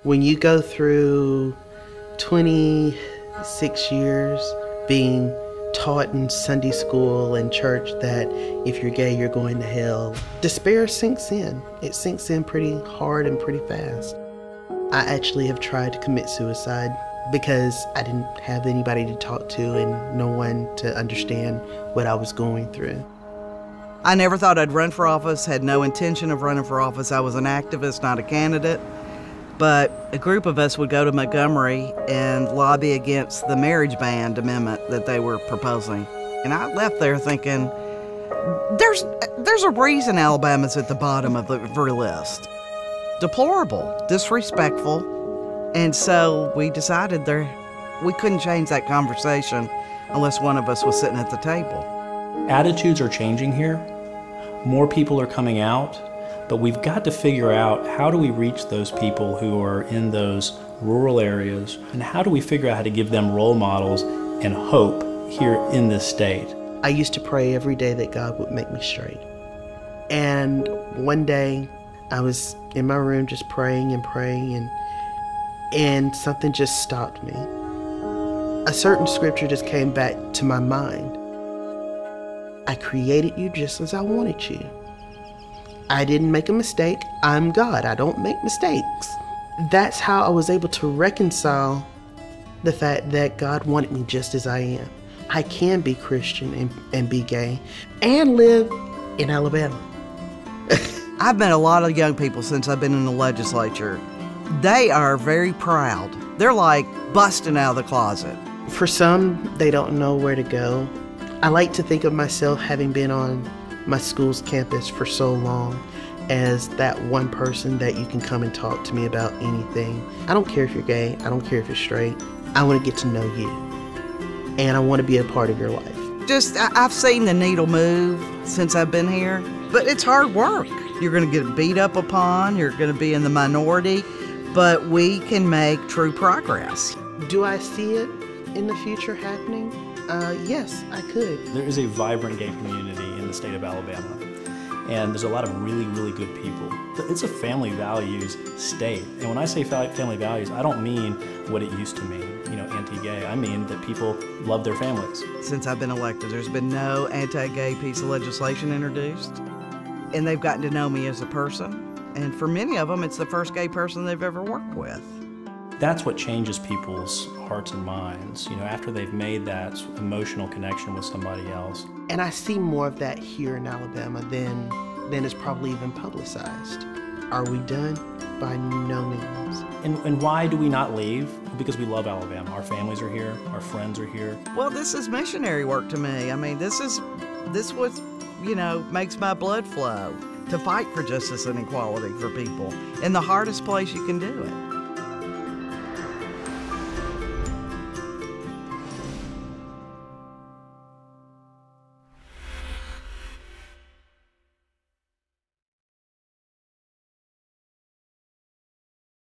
When you go through 26 years being taught in Sunday school and church that if you're gay, you're going to hell, despair sinks in. It sinks in pretty hard and pretty fast. I actually have tried to commit suicide because I didn't have anybody to talk to and no one to understand what I was going through. I never thought I'd run for office, had no intention of running for office. I was an activist, not a candidate. But a group of us would go to Montgomery and lobby against the marriage ban amendment that they were proposing. And I left there thinking, there's a reason Alabama's at the bottom of every list. Deplorable, disrespectful. And so we decided we couldn't change that conversation unless one of us was sitting at the table. Attitudes are changing here. More people are coming out, but we've got to figure out how do we reach those people who are in those rural areas, and how do we figure out how to give them role models and hope here in this state. I used to pray every day that God would make me straight. And one day I was in my room just praying and praying, and something just stopped me. A certain scripture just came back to my mind. I created you just as I wanted you. I didn't make a mistake. I'm God. I don't make mistakes. That's how I was able to reconcile the fact that God wanted me just as I am. I can be Christian and be gay and live in Alabama. I've met a lot of young people since I've been in the legislature. They are very proud. They're like busting out of the closet. For some, they don't know where to go. I like to think of myself, having been on my school's campus for so long, as that one person that you can come and talk to me about anything. I don't care if you're gay, I don't care if you're straight. I want to get to know you, and I want to be a part of your life. I've seen the needle move since I've been here, but it's hard work. You're going to get beat up upon, you're going to be in the minority, but we can make true progress. Do I see it in the future happening? Yes, I could. There is a vibrant gay community in the state of Alabama, and there's a lot of really, really good people. It's a family values state, and when I say family values, I don't mean what it used to mean, anti-gay. I mean that people love their families. Since I've been elected, there's been no anti-gay piece of legislation introduced, and they've gotten to know me as a person, and for many of them, it's the first gay person they've ever worked with. That's what changes people's hearts and minds, after they've made that emotional connection with somebody else. And I see more of that here in Alabama than is probably even publicized. Are we done? By no means. And why do we not leave? Because we love Alabama. Our families are here, our friends are here. Well, this is missionary work to me. I mean, this what, makes my blood flow, to fight for justice and equality for people in the hardest place you can do it.